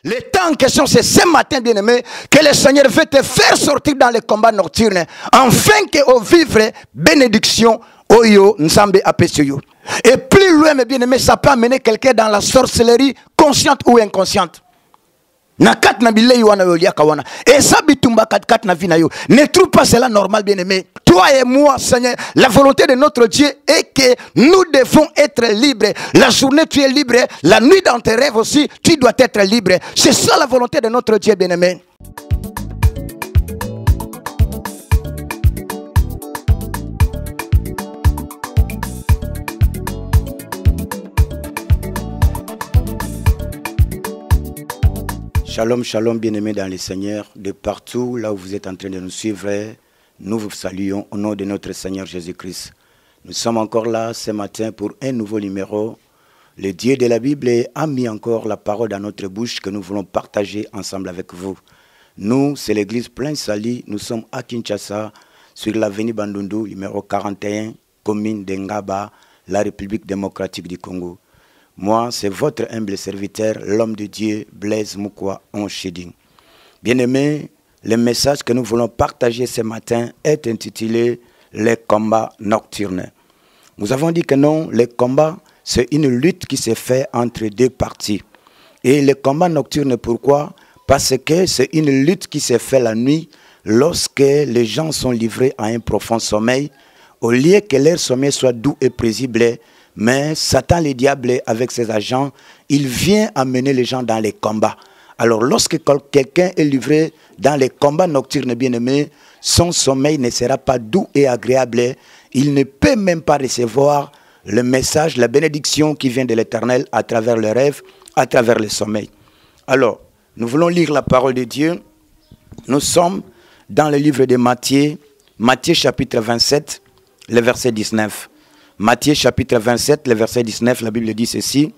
Le temps en question, c'est ce matin, bien-aimé, que le Seigneur veut te faire sortir dans les combats nocturnes, afin que au vivre bénédiction, oyo, nzambe apesio. Et plus loin, mes bien-aimés, ça peut amener quelqu'un dans la sorcellerie, consciente ou inconsciente. Na kat na bilei wana yolia kawana. Et ça bitumba kat na vie na yo. Ne trouve pas cela normal, bien-aimé. Toi et moi, Seigneur, la volonté de notre Dieu est que nous devons être libres. La journée, tu es libre. La nuit, dans tes rêves aussi, tu dois être libre. C'est ça la volonté de notre Dieu, bien-aimé. Shalom, shalom, bien-aimés dans le Seigneur. De partout, là où vous êtes en train de nous suivre, nous vous saluons au nom de notre Seigneur Jésus-Christ. Nous sommes encore là ce matin pour un nouveau numéro. Le Dieu de la Bible a mis encore la parole dans notre bouche que nous voulons partager ensemble avec vous. Nous, c'est l'église Plein Sali. Nous sommes à Kinshasa, sur l'avenue Bandundu, numéro 41, commune de Ngaba, la République démocratique du Congo. Moi, c'est votre humble serviteur, l'homme de Dieu, Blaise Mukwa Onchiding. Bien-aimés, le message que nous voulons partager ce matin est intitulé « Les combats nocturnes ». Nous avons dit que non, les combats, c'est une lutte qui se fait entre deux parties. Et les combats nocturnes, pourquoi? Parce que c'est une lutte qui se fait la nuit, lorsque les gens sont livrés à un profond sommeil. Au lieu que leur sommeil soit doux et paisible, mais Satan, le diable, avec ses agents, il vient amener les gens dans les combats. Alors, lorsque quelqu'un est livré dans les combats nocturnes, bien-aimés, son sommeil ne sera pas doux et agréable. Il ne peut même pas recevoir le message, la bénédiction qui vient de l'Éternel à travers le rêve, à travers le sommeil. Alors, nous voulons lire la parole de Dieu. Nous sommes dans le livre de Matthieu, Matthieu chapitre 27, le verset 19. Matthieu chapitre 27, le verset 19, la Bible dit ceci.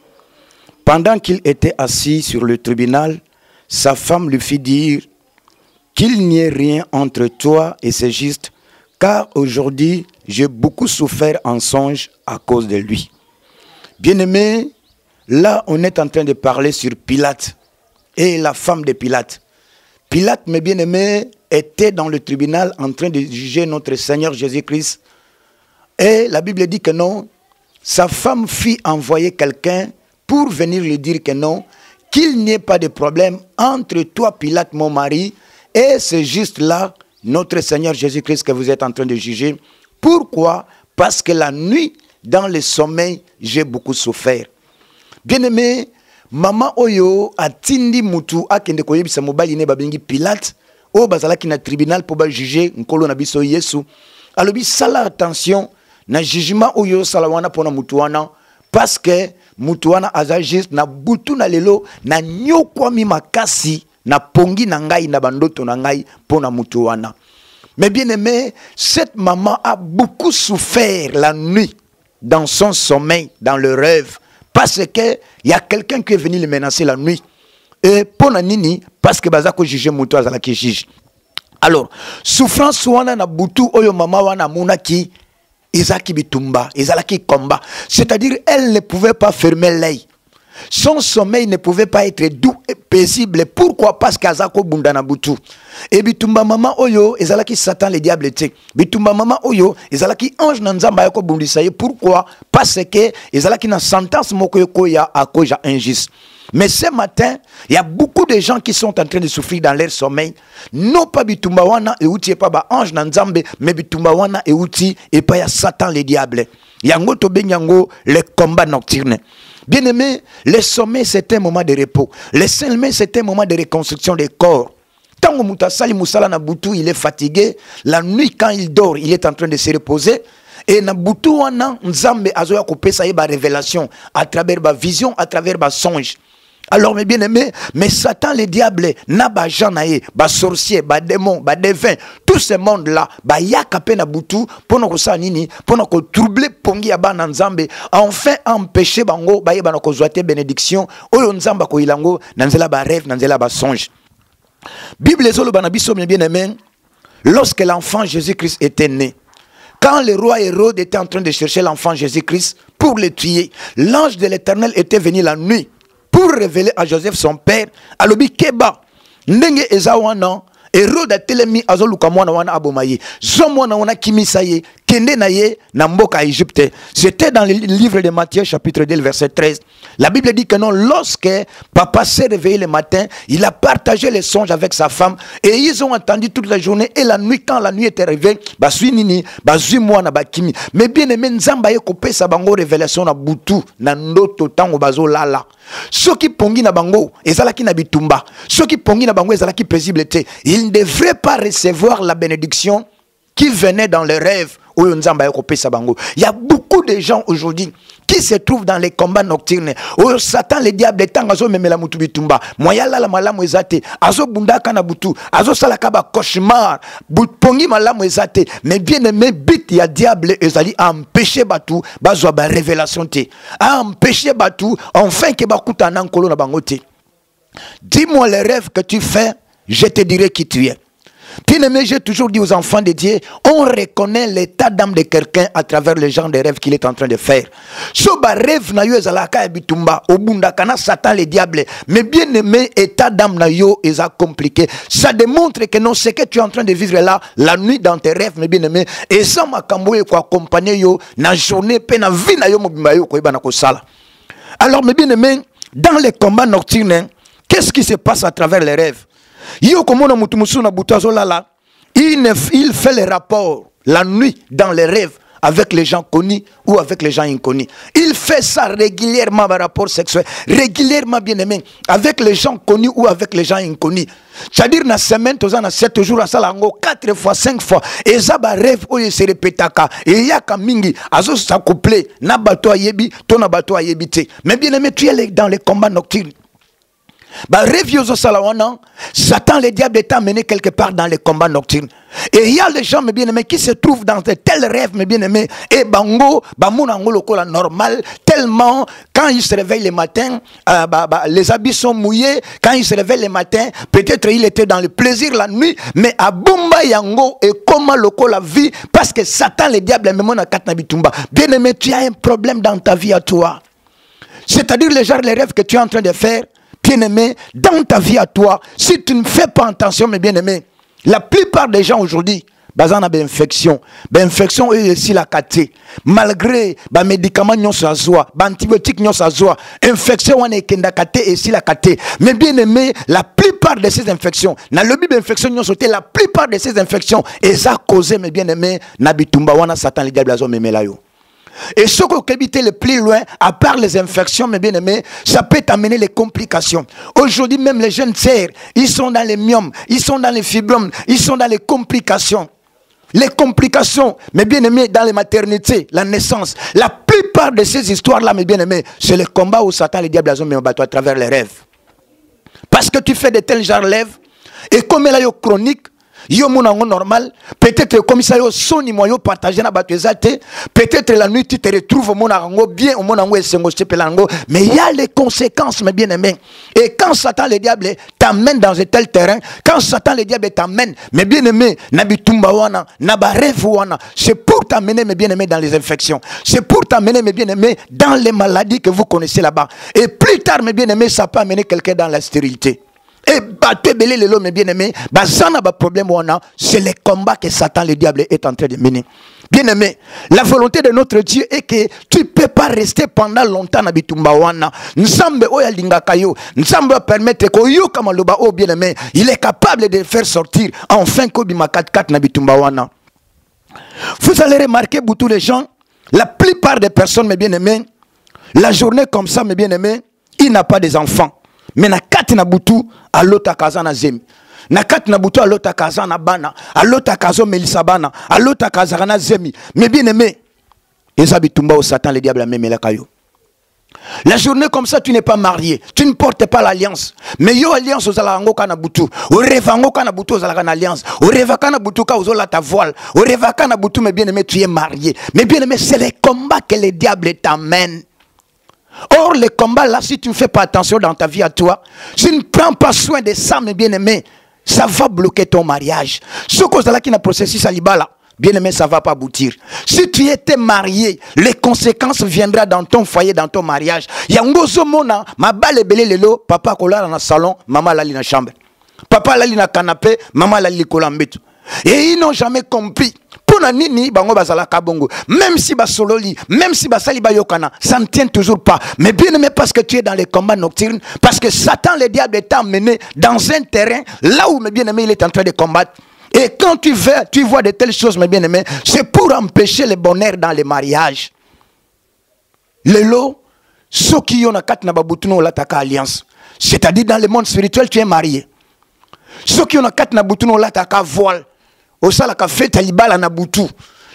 Pendant qu'il était assis sur le tribunal, sa femme lui fit dire qu'il n'y ait rien entre toi et ce juste, car aujourd'hui j'ai beaucoup souffert en songe à cause de lui. Bien-aimés, là on est en train de parler sur Pilate et la femme de Pilate. Pilate, mes bien-aimés, était dans le tribunal en train de juger notre Seigneur Jésus-Christ. Et la Bible dit que non, sa femme fit envoyer quelqu'un pour venir lui dire que non, qu'il n'y ait pas de problème entre toi, Pilate, mon mari, et c'est juste là, notre Seigneur Jésus-Christ que vous êtes en train de juger. Pourquoi? Parce que la nuit, dans le sommeil, j'ai beaucoup souffert. Bien-aimé, maman Oyo a tindi mutu akende koyebisa mobali ne babengi Pilate, o bazalaki na tribunal pour ba juger nkolo na biso Yesu. Alobi sala attention na jugement oyo salawana pona mutuana parce que mutuana aza juste na butu na lelo na nyokwa mi makasi na pongi na ngai na bandoto na ngai pona mutuana. Mais bien aimé, cette maman a beaucoup souffert la nuit dans son sommeil, dans le rêve, parce que il y a quelqu'un qui est venu le menacer la nuit. Et pona nini parce que bazako juger mutu azala ki juge. Alors, souffrance wana na butu oyo mama wana munaki Isaki bitumba, Isalaki combat. C'est-à-dire, elle ne pouvait pas fermer l'œil. Son sommeil ne pouvait pas être doux et paisible. Pourquoi? Parce qu'Azako bundana butu. Et bitumba mama oyo, Isalaki Satan le diable te. Bitumba mama oyo, Isalaki ange nanzamba yako bundisaye. Pourquoi? Parce que Isalaki na sentence moko yoko ya akoja injuste. Mais ce matin, il y a beaucoup de gens qui sont en train de souffrir dans leur sommeil. Non pas bitumba wana et outi et pas ba ange nanzambe, mais bitumba wana et outi et pas ya Satan le diable. Yango to benyango le combat nocturne. Bien aimé, le sommeil c'est un moment de repos. Le sommeil c'est un moment de reconstruction des corps. Tant mutasali musala na butu, il est fatigué. La nuit quand il dort, il est en train de se reposer. Et na butu wana nzambe azoya kopesa ye ba révélation à travers ba vision, à travers ba songe. Alors mes bien-aimés, mais Satan le diable, na ba janaye, ba sorcier, ba démon, ba devin, tout ce monde-là, ba yakape na butu, pour nous sa nini, pour nous troubler pongi aba na nzambe, enfin empêcher bango, ba yeba na ko zoate bénédiction, oyo nzamba ko ilango, nanzela ba rêve, nanzela ba songe. Bible zolo banabiso mes bien-aimés, lorsque l'enfant Jésus-Christ était né, quand le roi Hérode était en train de chercher l'enfant Jésus-Christ pour le tuer, l'ange de l'Éternel était venu la nuit pour révéler à Joseph son père, alobi keba, ndenge eza wana, Hérode a telemi azoluka mwana wana abomaye. Zo mwana wana kimisa ye, kende na ye na mboka Égypte. C'était dans le livre de Matthieu chapitre 2 verset 13. La Bible dit que non, lorsque papa s'est réveillé le matin, il a partagé les songes avec sa femme et ils ont entendu toute la journée et la nuit, quand la nuit était réveillée, basui nini, basui mwana bakimi. Mais bien aimé nzamba ye kopesa bango révélation na butu na ndoto tango bazo lala. Ceux qui pongi na bango, ezalaki na bitumba. Ceux qui pongi na bango, ezalaki paisible te. Ils ne devraient pas recevoir la bénédiction qui venait dans les rêves. Il y a beaucoup de gens aujourd'hui qui se trouvent dans les combats nocturnes. Oh, Satan, le diable, tangazo memela mutu bitumba. Moyala la malamu ezate. Azo bundaka na butu. Azo salakaba cauchemar. Pongi malamu ezate. Mais bien aimé, bit ya diable ezali a empêché batu. Bazwa ba révélation te. A empêché batu. Enfin que bakuta nankolo na bangote. Dis-moi les rêves que tu fais, je te dirai qui tu es. Bien-aimé, j'ai toujours dit aux enfants de Dieu, on reconnaît l'état d'âme de quelqu'un à travers le genre de rêve qu'il est en train de faire. Soba rêve na yo ezalaka bitumba, obunda kana Satan le diable. Mais bien-aimé, état d'âme na yo est compliqué. Ça démontre que non, ce que tu es en train de vivre là, la nuit dans tes rêves, mais bien-aimé, et ça m'a camboye quoi accompagner yo, na journée, pe na vie na yo mobimba yo ko ibana ko sala. Alors, mes bien-aimés, dans les combats nocturnes, qu'est-ce qui se passe à travers les rêves? Il fait les rapports la nuit dans les rêves avec les gens connus ou avec les gens inconnus. Il fait ça régulièrement par rapport sexuel, régulièrement bien aimé, avec les gens connus ou avec les gens inconnus. C'est-à-dire dans la semaine, tu as 7 jours à Salango, 4 fois, 5 fois. Et ça va rêve où il se répète. Et il y a Kamingi, Azo s'accouplé, na bato ayebi, ton bato ayebité. Mais bien aimé, tu es dans les combats nocturnes. Bah, rêvioso salawana, Satan, le diable, est amené quelque part dans les combats nocturnes. Et il y a les gens, mes bien-aimés, qui se trouvent dans de tels rêves, mes bien-aimés, et bango, bamounango lokola normal, tellement, quand ils se réveillent le matin, les habits sont mouillés, quand ils se réveillent le matin, peut-être il était dans le plaisir la nuit, mais à Bumba Yango, et comment lokola vie, parce que Satan, le diable, me mona katna bitumba. Bien-aimé, tu as un problème dans ta vie à toi. C'est-à-dire les rêves que tu es en train de faire, bien-aimé, dans ta vie à toi, si tu ne fais pas attention, mes bien-aimés, la plupart des gens aujourd'hui, bazana ba infection est ici la kate. Malgré ba médicaments nyon sa zoa, ba antibiotiques nyon sa zoa, infection wane kenda kate et ici la kate. Mais bien-aimé, la plupart de ces infections, na lobi ba infection nyon sauté, la plupart de ces infections, et ça causé, mes bien-aimés, na bitumba wana Satan le diable azo memela yo. Et ce qu'on peut éviter le plus loin, à part les infections, mes bien-aimés, ça peut amener les complications. Aujourd'hui, même les jeunes sœurs, ils sont dans les myomes, ils sont dans les fibromes, ils sont dans les complications. Les complications, mes bien-aimés, dans les maternités, la naissance. La plupart de ces histoires-là, mes bien-aimés, c'est le combat où Satan et le diable ont battu à travers les rêves. Parce que tu fais de tels genres de rêves, et comme elle est chronique, yo monango normal, peut-être comme ça yo soni moyo partager na bato ezate, peut-être la nuit tu te retrouves au monango bien, au monango esengo chepelango, mais il y a les conséquences, mes bien-aimés. Et quand Satan le diable t'amène dans un tel terrain, quand Satan le diable t'amène, mes bien-aimés, na bitumba wana, na ba rêve wana, c'est pour t'amener, mes bien-aimés, dans les infections. C'est pour t'amener, mes bien-aimés, dans les maladies que vous connaissez là-bas. Et plus tard, mes bien-aimés, ça peut amener quelqu'un dans la stérilité. Et batte belé le lot, mes bien-aimés, bazana ba problème wana, c'est le combat que Satan le diable est en train de mener. Bien-aimé, la volonté de notre Dieu est que tu ne peux pas rester pendant longtemps na bitumba wana. Nzambe oya lingaka yo, Nzambe va permettre que yo kama loba o bien-aimé, il est capable de faire sortir enfin kobima 4-4 na bitumba wana. Vous allez remarquer pour tous les gens, la plupart des personnes, mes bien-aimés, la journée comme ça, mes bien-aimés, il n'a pas des enfants. Mais na kati na butu a lota kaza na zemi. Na kati na butu a lota kaza na bana. A lota kazo melisa bana. A lota kaza na zemi. Mais bien aimé, eza bitumba au Satan le diable a même la kayo. La journée comme ça, tu n'es pas marié. Tu ne portes pas l'alliance. Mais yo alliance aux alango kana butu. Au revango kana butu aux alana alliance. Au revakana butu ka aux ta voile. Au revakana butu, mais bien aimé, tu es marié. Mais bien aimé, c'est le combat que le diable t'amène. Or, le combat là, si tu ne fais pas attention dans ta vie à toi, si tu ne prends pas soin de ça, mes bien-aimés, ça va bloquer ton mariage. Ce que là qui n'a processus à l'ibala, bien-aimé, ça ne va pas aboutir. Si tu étais marié, les conséquences viendront dans ton foyer, dans ton mariage. Yangozo mona, ma balle belé lelo, papa kola dans le salon, maman lali dans la chambre. Papa lali dans le canapé, maman lali kolambetu. Et ils n'ont jamais compris. Pour nini bango bazala kabongo. Même si basololi, même si basali bayokana, ça ne tient toujours pas. Mais bien aimé, parce que tu es dans les combats nocturnes, parce que Satan, le diable, t'a emmené dans un terrain là où, mes bien-aimés, il est en train de combattre. Et quand tu vois de telles choses, mes bien-aimés, c'est pour empêcher le bonheur dans les mariages. Le lot, ceux qui ont na babutuno la taka alliance. C'est-à-dire dans le monde spirituel, tu es marié. Ceux qui ont na butuno la taka voile. Au salaka fait talibala na butu.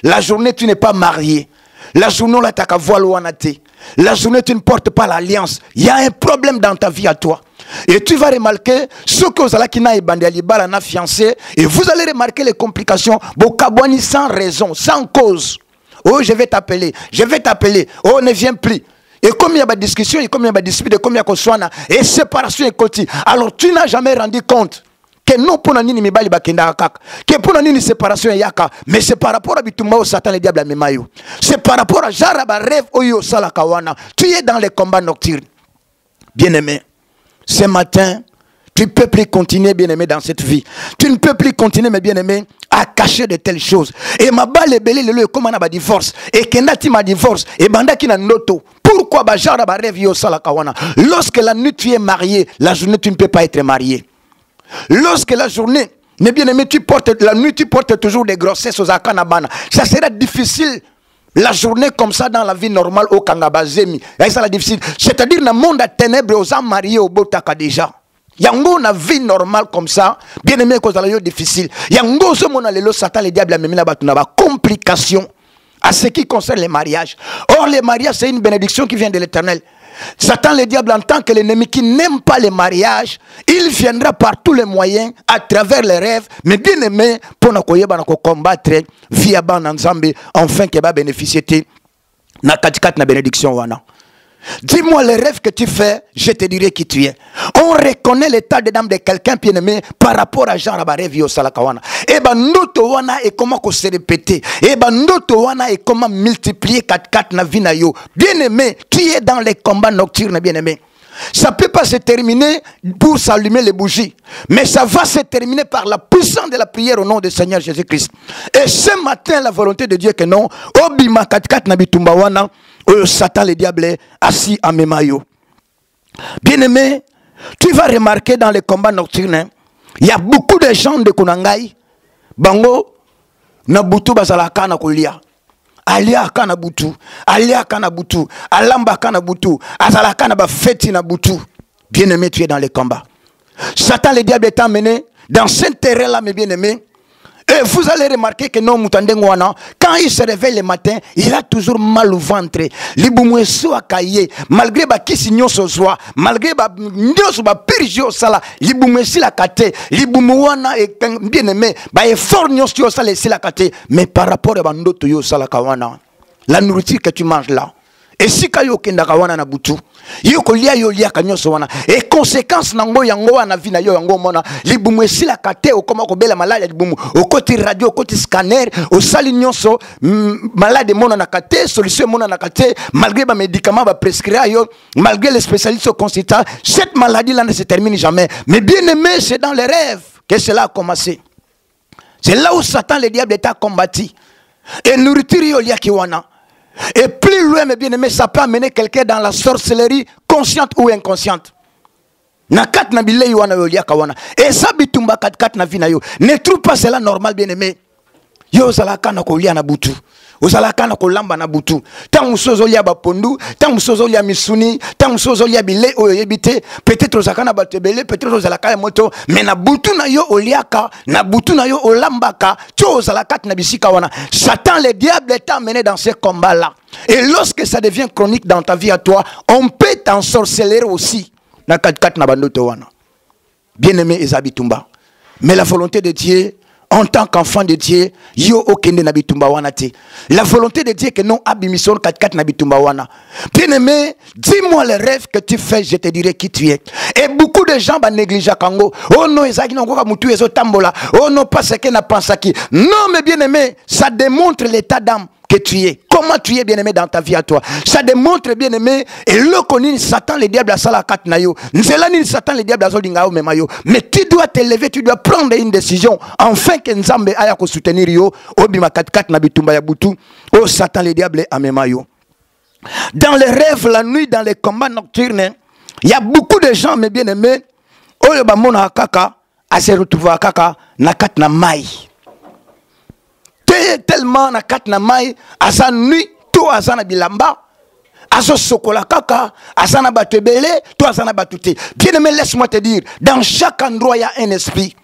La journée, tu n'es pas marié. La journée, la taka voile ou anate. La journée, tu ne portes pas l'alliance. Il y a un problème dans ta vie à toi. Et tu vas remarquer ce que vous allez fiancé. Et vous allez remarquer les complications. Bokabwani sans raison, sans cause. Oh, je vais t'appeler. Je vais t'appeler. Oh, ne viens plus. Et comme il y a des discussions, et comme il y a des disputes, et comme il y a et séparation et côté. Alors tu n'as jamais rendu compte que non pour nini mibali bakenda kaka, que pour nini séparation yaka, mais c'est par rapport à bitumba au Satan le diable a memayo. C'est par rapport à jaraba rêve oyo sala kawana. Tu es dans les combats nocturnes. Bien-aimé, ce matin, tu ne peux plus continuer, bien-aimé, dans cette vie. Tu ne peux plus continuer, mes bien-aimés, à cacher de telles choses. Et ma balle est belé, le comme on a divorce. Et Kenati m'a divorce. Et Banda qui n'a noto. Pourquoi Bajara ba rêve yo sala kawana? Lorsque la nuit tu es marié, la journée tu ne peux pas être marié. Lorsque la journée, mes bien-aimés, la nuit tu portes toujours des grossesses aux akanabana. Ça sera difficile. La journée comme ça dans la vie normale au Kangabazemi. Ça sera difficile. C'est-à-dire dans le monde à ténèbres aux hommes mariés au Botaka déjà. Yango na vie normale comme ça, bien aimé cause la difficile. Yango ce mon alelo Satan le diable a mis la batuna ba complication à ce qui concerne les mariages. Or les mariages c'est une bénédiction qui vient de l'Éternel. Satan le diable en tant que l'ennemi qui n'aime pas les mariages, il viendra par tous les moyens à travers les rêves, mais bien aimé pour na koyeba na ko combattre via ban nzambe enfin que va bénéficier na katikat na bénédiction wana. Dis-moi les rêves que tu fais, je te dirai qui tu es. On reconnaît l'état de d'âme de quelqu'un bien aimé par rapport à Jean Rabarev Yosalakawana. Et ben noto wana et comment se répéter. Et ben noto wana et comment multiplier 4-4 na vie na yo. Bien aimé, tu es dans les combats nocturnes, bien aimé. Ça ne peut pas se terminer pour s'allumer les bougies. Mais ça va se terminer par la puissance de la prière au nom du Seigneur Jésus-Christ. Et ce matin, la volonté de Dieu que non, Obima 4-4 na bitumba wana. Satan le diable est assis à Memayo. Bien-aimé, tu vas remarquer dans les combats nocturnes, il y a beaucoup de gens de Kunangai, Bango, Nabutu Bazalaka na Kolia, Alia Kanabutu, Alia Kanabutu, Alamba Kanabutu, Azalaka na Bafeti Nabutu. Bien-aimé, tu es dans les combats. Satan le diable est emmené dans ce terrain-là, mes bien-aimés. Et vous allez remarquer que non, quand il se réveille le matin, il a toujours mal au ventre. Malgré que signon ce soir, malgré que sala, la kate, bien aimé, fort la kate, mais par rapport à yo sala kawana, la nourriture que tu manges là. Et si kayo kenda kawana na butu, yo kolia yo lia kanyoso wana. Et conséquence nango yango wana vina yo yango mona. Libumu esi la kate o koma ko bela malade libumu. O côté radio, o côté scanner, o sali nyonso malade mona na kate, solution mona na kate, malgré ba médicaments ba prescrire yo, malgré les spécialistes consultants, cette maladie là ne se termine jamais. Mais bien aimé, c'est dans les rêves que cela a commencé. C'est là où Satan le diable est combattu. Et nourriture yo lia kiwana. Et plus loin, mes bien-aimés, ça peut amener quelqu'un dans la sorcellerie, consciente ou inconsciente. Nakat na bile yo wana yo liya kawana. Et ça bitumba kat na vina yo. Ne trouve pas cela normal, bien-aimé. Yo zalaka na ko liya na butu. Ozalaka na ko lamba na butu. Tant musozo liya bapondu, tant musozo liya misuni, tant musozo liya bile o yebite. Peut-être ozalaka na batebele, peut-être ozalaka ya moto, mais na butu na yo oliaka, na butu na yo olambaka, tu ozalaka na bisika wana. Satan le diable est emmené dans ce combat là. Et lorsque ça devient chronique dans ta vie à toi, on peut t'ensorceler aussi. Na kat na bandoto wana. Bien-aimé Ezabitumba. Mais la volonté de Dieu, en tant qu'enfant de Dieu, yo okende na bitumba wana te. La volonté de Dieu que non abimison 4-4 na bitumba wana. Bien-aimé, dis-moi le rêve que tu fais, je te dirai qui tu es. Et beaucoup de gens négligent Kango. Oh non, ezaki non koka mutu ezo tambola. Oh non, pas ce que n'a pensé qui. Non, mais bien-aimé, ça démontre l'état d'âme que tu es. Comment tu es bien-aimé dans ta vie à toi. Ça démontre bien-aimé. Et le connaît Satan, le diable à Salakat Nayo. Nzelani Satan, le diable à Zolingao Memayo. Mais tu dois te lever, tu dois prendre une décision. Enfin que Nzambe aya ko soutenir yo. Obima 4-4 nabitumba ya butu. Oh Satan, le diable à Memayo. Dans les rêves, la nuit, dans les combats nocturnes, il y a beaucoup de gens, mes bien-aimés. Oh le bamona kaka, à se retrouver à kaka, nakat na mai. Tellement na kat na mai asa nuit to asa na bilamba aso sokola kaka asa na batebele to asa na batute. Bien-aimé, laisse-moi te dire, dans chaque endroit il y a un esprit.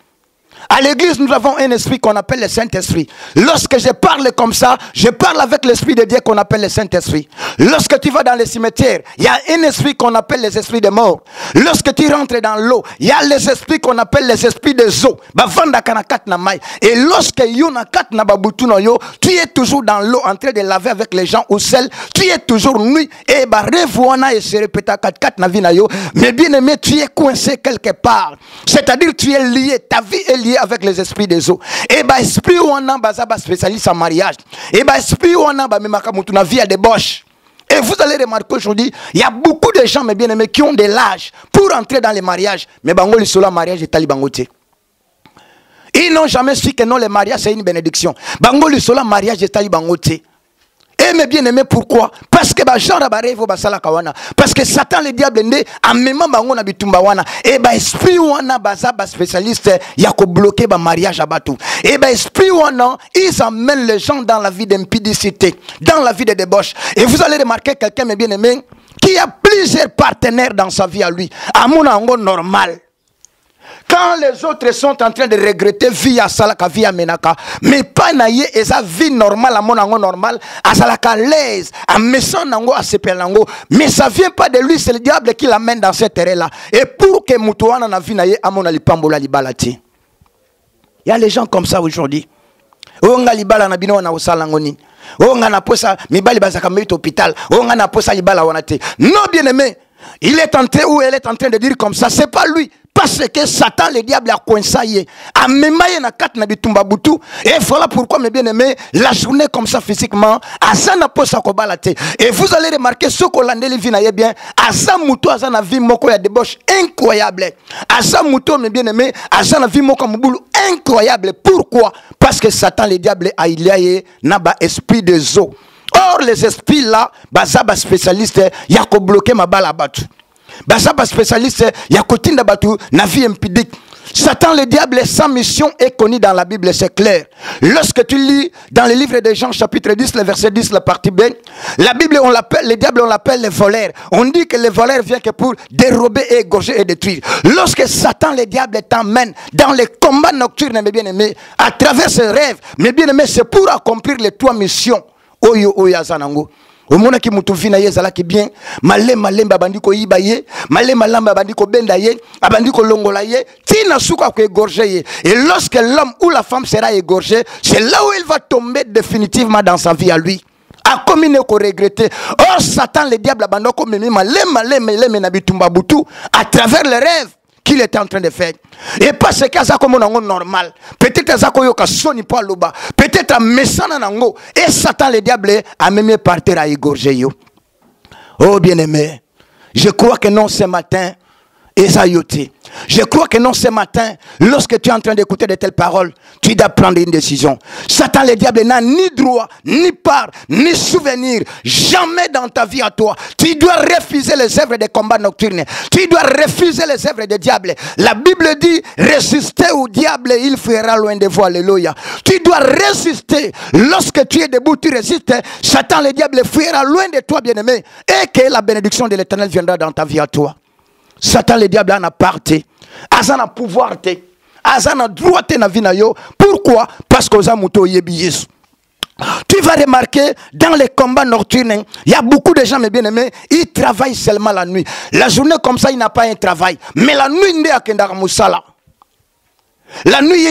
À l'église, nous avons un esprit qu'on appelle le Saint-Esprit. Lorsque je parle comme ça, je parle avec l'esprit de Dieu qu'on appelle le Saint-Esprit. Lorsque tu vas dans les cimetières, il y a un esprit qu'on appelle les esprits des morts. Lorsque tu rentres dans l'eau, il y a les esprits qu'on appelle les esprits des eaux. Et lorsque tu es toujours dans l'eau en train de laver avec les gens au sel, tu es toujours nuit. Et et se répéta 4 mais bien aimé, tu es coincé quelque part. C'est-à-dire tu es lié, ta vie est liée avec les esprits des eaux. Et bah esprit ou on a spécialiste en mariage. Et bah esprit ou on a na vie à débauche. Et vous allez remarquer aujourd'hui, il y a beaucoup de gens, mes bien-aimés, qui ont de l'âge pour entrer dans les mariages. Mais bango li sola mariage et talibangote. Ils n'ont jamais su que non, le mariage c'est une bénédiction. Bango li sola mariage et talibangote. Et mes bien-aimés, pourquoi? Parce que parce que Satan, le diable, né en même temps na bitumba wana. Et bah esprit wana baza spécialiste yako bloquer ba mariage à batou. Et bah esprit wana, ils amènent les gens dans la vie d'impudicité, dans la vie de débauche. Et vous allez remarquer quelqu'un, mes bien-aimés, qui a plusieurs partenaires dans sa vie à lui. À mon ango normal. Quand les autres sont en train de regretter vie à Salaka, vie à Menaka, mais pas naïe et sa vie normale, à mon ango normal, à Salaka l'aise, à Messon nango, à Sepelango, mais ça vient pas de lui, c'est le diable qui l'amène dans ce terrain-là. Et pour que Moutouana na vie naïe, à mon alipambola libalati. Il y a les gens comme ça aujourd'hui. Onga libala na bino na usalangoni. Onga na posa, mibali bazaka meito hôpital. Onga na posa libala wanate. Non, bien aimé, il est en train ou elle est en train de dire comme ça, c'est pas lui. Parce que Satan, le diable, a coincé. A memaye na kat na bitumba butu. Et voilà pourquoi, mes bien-aimés, la journée comme ça physiquement, Azana posa kobalate. Et vous allez remarquer ce qu'on a dit bien. Azan muto, Azana vie moko ya débauche incroyable. Azan muto, mes bien-aimés, Azana vie moko mouboulou incroyable. Pourquoi? Parce que Satan, le diable, a lié naba esprit des eaux. Or, les esprits là, bazaba spécialiste, yako bloqué ma balle à battu. Bazaba spécialiste, yakotinda battu, na vie impudique. Satan, le diable, sa mission est connue dans la Bible, c'est clair. Lorsque tu lis dans le livre de Jean, chapitre 10, le verset 10, la partie B, la Bible, on l'appelle, le diable, on l'appelle le voleur. On dit que le voleur vient que pour dérober, égorger et détruire. Lorsque Satan, le diable, t'emmène dans les combats nocturnes, mes bien-aimés, à travers ses rêves, mes bien-aimés, c'est pour accomplir les 3 missions. Oyo oyazanango. Omona ki mutu vina ye zala ki bien, malema bandiko yiba ye, malema bandiko benda ye, abandiko longola ye, tina souka ko égorger ye. Et lorsque l'homme ou la femme sera égorgé, c'est là où il va tomber définitivement dans sa vie à lui. A comme il ne ko regretter. Or Satan, le diable, abandoko memi malema na bitumba butu à travers les rêves qu'il était en train de faire. Et parce que ça comme on normal. Peut-être ça ko yoka soni pa loba. Peut-être à mesana nango. Et Satan le diable a même partir à égorger yo. Oh bien-aimé, je crois que non ce matin Esayoté. Je crois que non ce matin, lorsque tu es en train d'écouter de telles paroles, tu dois prendre une décision. Satan, le diable, n'a ni droit, ni part, ni souvenir, jamais dans ta vie à toi. Tu dois refuser les œuvres des combats nocturnes. Tu dois refuser les œuvres des diables. La Bible dit, résister au diable, il fuira loin de vous. Alléluia. Tu dois résister. Lorsque tu es debout, tu résistes. Satan, le diable, fuira loin de toi, bien-aimé. Et que la bénédiction de l'Éternel viendra dans ta vie à toi. Satan, le diable, a parté. Azana pouvoir te. Azana droit te na vie na yo. Pourquoi? Parce que oza muto yebi Yesu. Tu vas remarquer dans les combats nocturnes, il y a beaucoup de gens, mes bien-aimés, ils travaillent seulement la nuit. La journée comme ça, il n'a pas un travail. Mais la nuit, il n'y a qu'un musala. La nuit,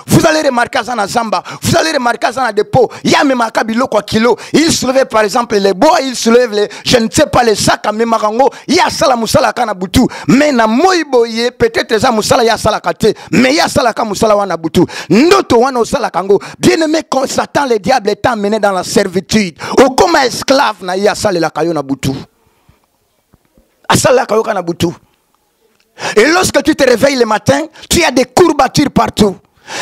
vous allez remarquer ça dans Zamba, vous allez remarquer ça dans le dépôt. Il y a même un kabilo quoi kilo. Il soulève par exemple les bois, il soulève les, je ne sais pas, les sacs à Memarango. Il y a ça la moussala kana butu. Mais na moiboye, peut-être ça moussala ya sala kate. Mais il y a ça la ka moussala wana butu. Noto wana osala kango. Bien aimé, quand Satan, le diable est emmené dans la servitude. Ou comme esclave na ya sala la kayo na butu. Asala kayo kana butu. Et lorsque tu te réveilles le matin, tu as des courbatures partout.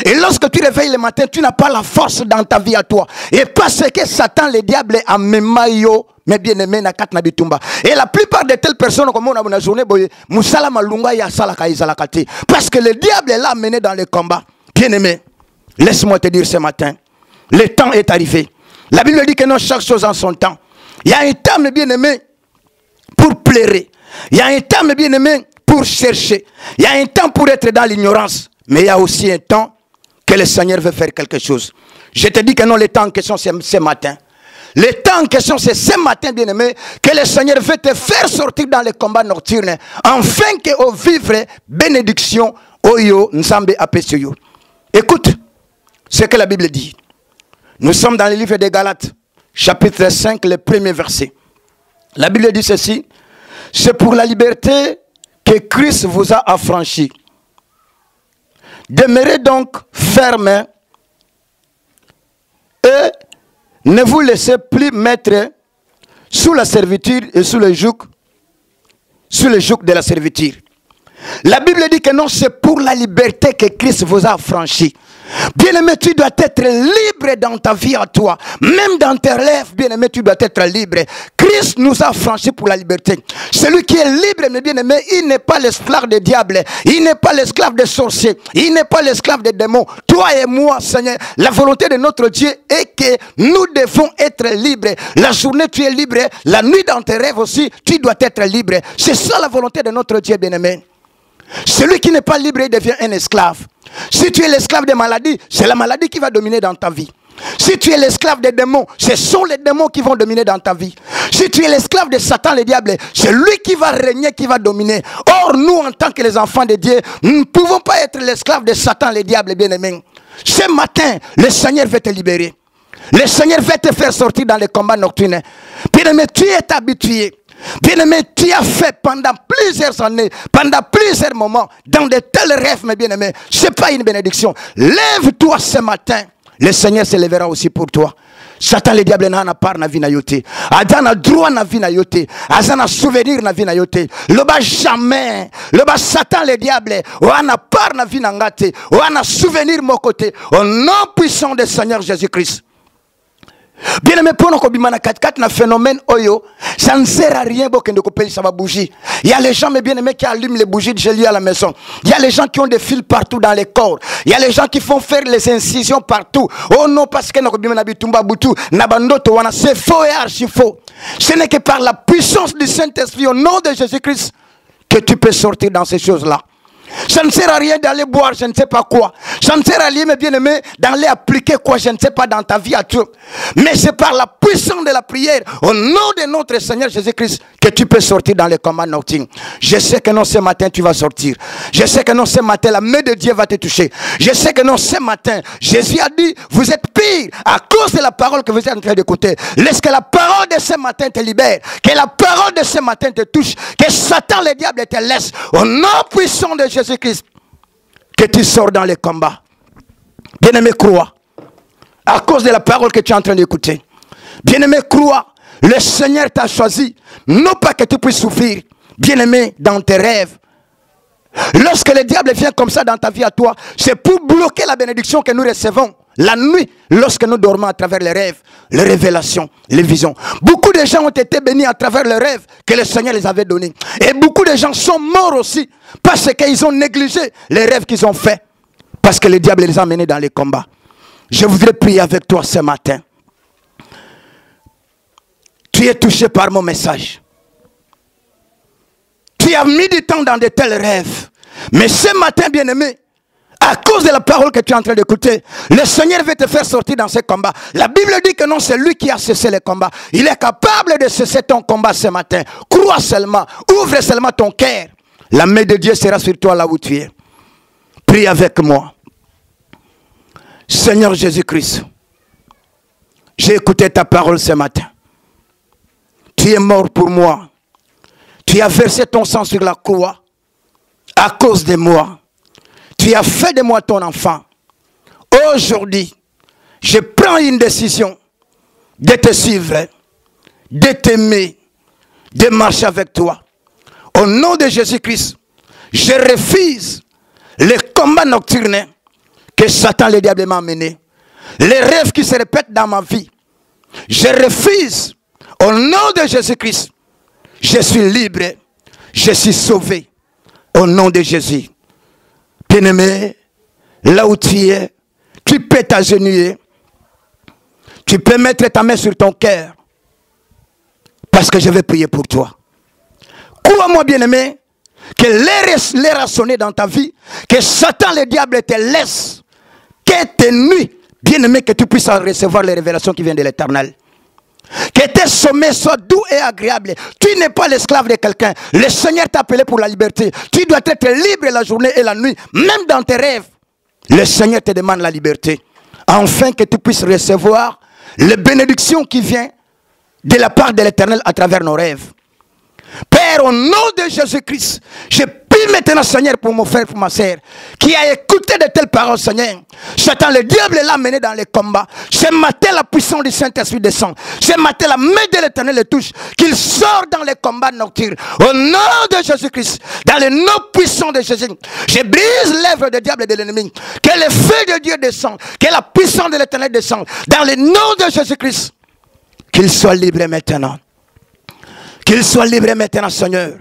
Et lorsque tu te réveilles le matin, tu n'as pas la force dans ta vie à toi. Et parce que Satan, le diable, est en memayo, mais bien aimé, na kat na bitumba. Et la plupart de telles personnes, comme on a une journée, musala malunga ya salaka izalakati. Parce que le diable est là mené dans le combat. Bien aimé, laisse-moi te dire ce matin, le temps est arrivé. La Bible dit que non, chaque chose en son temps. Il y a un temps, bien aimé, pour pleurer. Il y a un temps, bien aimé, pour chercher. Il y a un temps pour être dans l'ignorance. Mais il y a aussi un temps que le Seigneur veut faire quelque chose. Je te dis que non, le temps en question, c'est ce matin. Le temps en question, c'est ce matin, bien-aimé, que le Seigneur veut te faire sortir dans les combats nocturnes. Afin que au vivre, bénédiction, oyo, nzambe apesoyo. Écoute ce que la Bible dit. Nous sommes dans le livre des Galates, chapitre 5, le premier verset. La Bible dit ceci. C'est pour la liberté que Christ vous a affranchi. Demeurez donc ferme et ne vous laissez plus mettre sous la servitude et sous le joug de la servitude. La Bible dit que non, c'est pour la liberté que Christ vous a affranchi. Bien-aimé, tu dois être libre dans ta vie à toi. Même dans tes rêves, bien-aimé, tu dois être libre. Christ nous a affranchis pour la liberté. Celui qui est libre, mais bien-aimé, il n'est pas l'esclave des diables. Il n'est pas l'esclave des sorciers. Il n'est pas l'esclave des démons. Toi et moi, Seigneur, la volonté de notre Dieu est que nous devons être libres. La journée, tu es libre. La nuit, dans tes rêves aussi, tu dois être libre. C'est ça la volonté de notre Dieu, bien-aimé. Celui qui n'est pas libre, il devient un esclave. Si tu es l'esclave des maladies, c'est la maladie qui va dominer dans ta vie. Si tu es l'esclave des démons, ce sont les démons qui vont dominer dans ta vie. Si tu es l'esclave de Satan, le diable, c'est lui qui va régner, qui va dominer. Or, nous, en tant que les enfants de Dieu, nous ne pouvons pas être l'esclave de Satan, le diable, bien-aimé. Ce matin, le Seigneur veut te libérer. Le Seigneur veut te faire sortir dans les combats nocturnes. Bien-aimé, tu es habitué. Bien-aimé, tu as fait pendant plusieurs années, pendant plusieurs moments, dans de tels rêves, mais bien-aimé, ce n'est pas une bénédiction. Lève-toi ce matin. Le Seigneur se lèvera aussi pour toi. Satan, le diable, n'a pas na vie na yote. Adam a droit na vie na yote. Adam a souvenir na vie na yote. Le bas jamais. Le bas Satan, le diable, on a part na vie na ngate. On a souvenir mon côté. Au nom puissant du Seigneur Jésus-Christ. Bien aimé, pour nous na phénomène oyo, ça ne sert à rien pour que nous coupions sa bougie. Il y a les gens, mais bien aimés, qui allument les bougies de gel à la maison. Il y a les gens qui ont des fils partout dans les corps. Il y a les gens qui font faire les incisions partout. Oh non, parce que nous c'est faux et archi faux. Ce n'est que par la puissance du Saint-Esprit au nom de Jésus-Christ que tu peux sortir dans ces choses-là. Ça ne sert à rien d'aller boire, je ne sais pas quoi. Ça ne sert à rien, mes bien-aimés, d'aller appliquer quoi, je ne sais pas, dans ta vie à toi. Mais c'est par la puissance de la prière, au nom de notre Seigneur Jésus-Christ, que tu peux sortir dans les combats nocturnes. Je sais que non, ce matin, tu vas sortir. Je sais que non, ce matin, la main de Dieu va te toucher. Je sais que non, ce matin, Jésus a dit, vous êtes pire à cause de la parole que vous êtes en train d'écouter. Laisse que la parole de ce matin te libère. Que la parole de ce matin te touche. Que Satan, le diable, te laisse. Au nom puissant de Jésus-Christ, que tu sors dans les combats. Bien-aimé, crois. À cause de la parole que tu es en train d'écouter. Bien-aimé, crois. Le Seigneur t'a choisi. Non pas que tu puisses souffrir. Bien-aimé, dans tes rêves. Lorsque le diable vient comme ça dans ta vie à toi, c'est pour bloquer la bénédiction que nous recevons. La nuit, lorsque nous dormons à travers les rêves, les révélations, les visions. Beaucoup de gens ont été bénis à travers les rêves que le Seigneur les avait donnés. Et beaucoup de gens sont morts aussi parce qu'ils ont négligé les rêves qu'ils ont faits. Parce que le diable les a menés dans les combats. Je voudrais prier avec toi ce matin. Tu es touché par mon message. Tu as mis du temps dans de tels rêves. Mais ce matin, bien-aimé, à cause de la parole que tu es en train d'écouter, le Seigneur veut te faire sortir dans ce combat. La Bible dit que non, c'est lui qui a cessé le combat. Il est capable de cesser ton combat ce matin. Crois seulement, ouvre seulement ton cœur. La main de Dieu sera sur toi là où tu es. Prie avec moi. Seigneur Jésus-Christ, j'ai écouté ta parole ce matin. Tu es mort pour moi. Tu as versé ton sang sur la croix à cause de moi. Tu as fait de moi ton enfant. Aujourd'hui, je prends une décision de te suivre, de t'aimer, de marcher avec toi. Au nom de Jésus-Christ, je refuse les combats nocturnes que Satan, le diable, m'a mené. Les rêves qui se répètent dans ma vie. Je refuse. Au nom de Jésus-Christ, je suis libre. Je suis sauvé. Au nom de Jésus. Bien-aimé, là où tu es, tu peux t'agenouiller. Tu peux mettre ta main sur ton cœur. Parce que je vais prier pour toi. Crois-moi, bien-aimé, que l'air a sonné dans ta vie, que Satan, le diable, te laisse, que tes nuits, bien-aimé, que tu puisses recevoir les révélations qui viennent de l'Éternel. Que tes sommets soient doux et agréables. Tu n'es pas l'esclave de quelqu'un. Le Seigneur t'a appelé pour la liberté. Tu dois être libre la journée et la nuit. Même dans tes rêves, le Seigneur te demande la liberté. Afin que tu puisses recevoir les bénédictions qui viennent de la part de l'Éternel à travers nos rêves. Père, au nom de Jésus-Christ, je prie maintenant, Seigneur, pour mon frère, pour ma sœur, qui a écouté de telles paroles, Seigneur. Satan, le diable l'a mené dans les combats. Ce matin, la puissance du Saint-Esprit descend. Ce matin, la main de l'Éternel le touche. Qu'il sort dans les combats nocturnes. Au nom de Jésus-Christ, dans le nom puissant de Jésus, je brise l'œuvre du diable et de l'ennemi. Que le feu de Dieu descende. Que la puissance de l'Éternel descende. Dans le nom de Jésus-Christ, qu'il soit libre maintenant. Qu'il soit libre maintenant, Seigneur.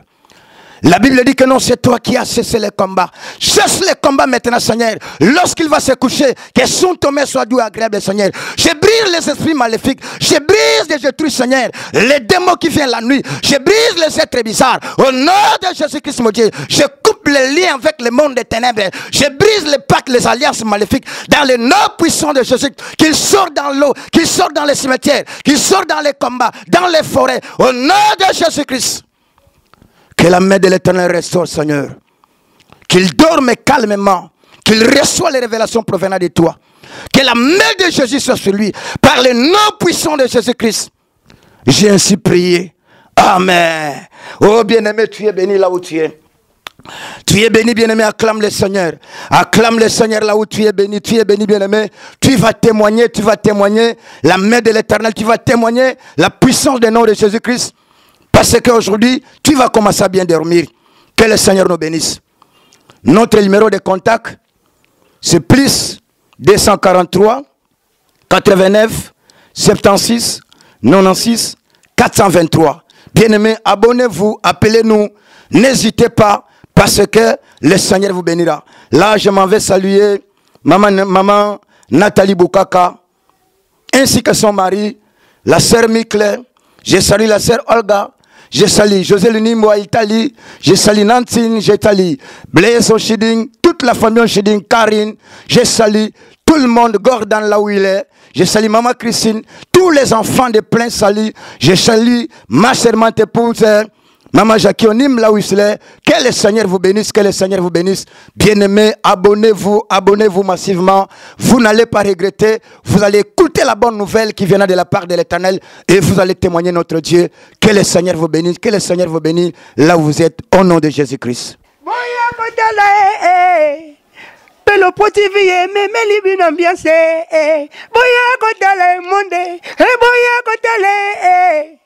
La Bible dit que non, c'est toi qui as cessé les combats. Cesse les combats maintenant, Seigneur. Lorsqu'il va se coucher, que son sommeil soit doux et agréable, Seigneur. Je brise les esprits maléfiques. Je brise et je détruis, Seigneur, les démons qui viennent la nuit. Je brise les êtres bizarres. Au nom de Jésus-Christ, mon Dieu, je coupe les liens avec le monde des ténèbres. Je brise les pactes, les alliances maléfiques. Dans le nom puissant de Jésus, qu'il sorte dans l'eau, qu'il sorte dans les cimetières, qu'il sorte dans les combats, dans les forêts. Au nom de Jésus-Christ. Que la main de l'Éternel restaure, Seigneur. Qu'il dorme calmement. Qu'il reçoive les révélations provenant de toi. Que la main de Jésus soit sur lui. Par le nom puissant de Jésus-Christ. J'ai ainsi prié. Amen. Oh bien-aimé, tu es béni là où tu es. Tu es béni, bien-aimé, acclame le Seigneur. Acclame le Seigneur là où tu es béni, bien-aimé. Tu vas témoigner la main de l'Éternel. Tu vas témoigner la puissance du nom de Jésus-Christ. Parce qu'aujourd'hui, tu vas commencer à bien dormir. Que le Seigneur nous bénisse. Notre numéro de contact, c'est plus 243 89 76 96 423. Bien-aimés, abonnez-vous, appelez-nous. N'hésitez pas, parce que le Seigneur vous bénira. Là, je m'en vais saluer maman Nathalie Boukaka, ainsi que son mari, la sœur Mikle. Je salue la sœur Olga. Je salue José Lunimbo Italie. Je salue Nantine, je salue Blaise Oshiding, toute la famille Oshiding, Karine. Je salue tout le monde, Gordon là où il est. Je salue Maman Christine, tous les enfants de plein salut. Je salue ma charmante épouse, Maman Jackie Onim là où il est. Que le Seigneur vous bénisse, que le Seigneur vous bénisse. Bien-aimés, abonnez-vous massivement. Vous n'allez pas regretter. Vous allez écouter la bonne nouvelle qui viendra de la part de l'Éternel et vous allez témoigner notre Dieu. Que le Seigneur vous bénisse, que le Seigneur vous bénisse là où vous êtes, au nom de Jésus-Christ. Pelo potiviye meme libina ambiance boya kotale monde boya kotale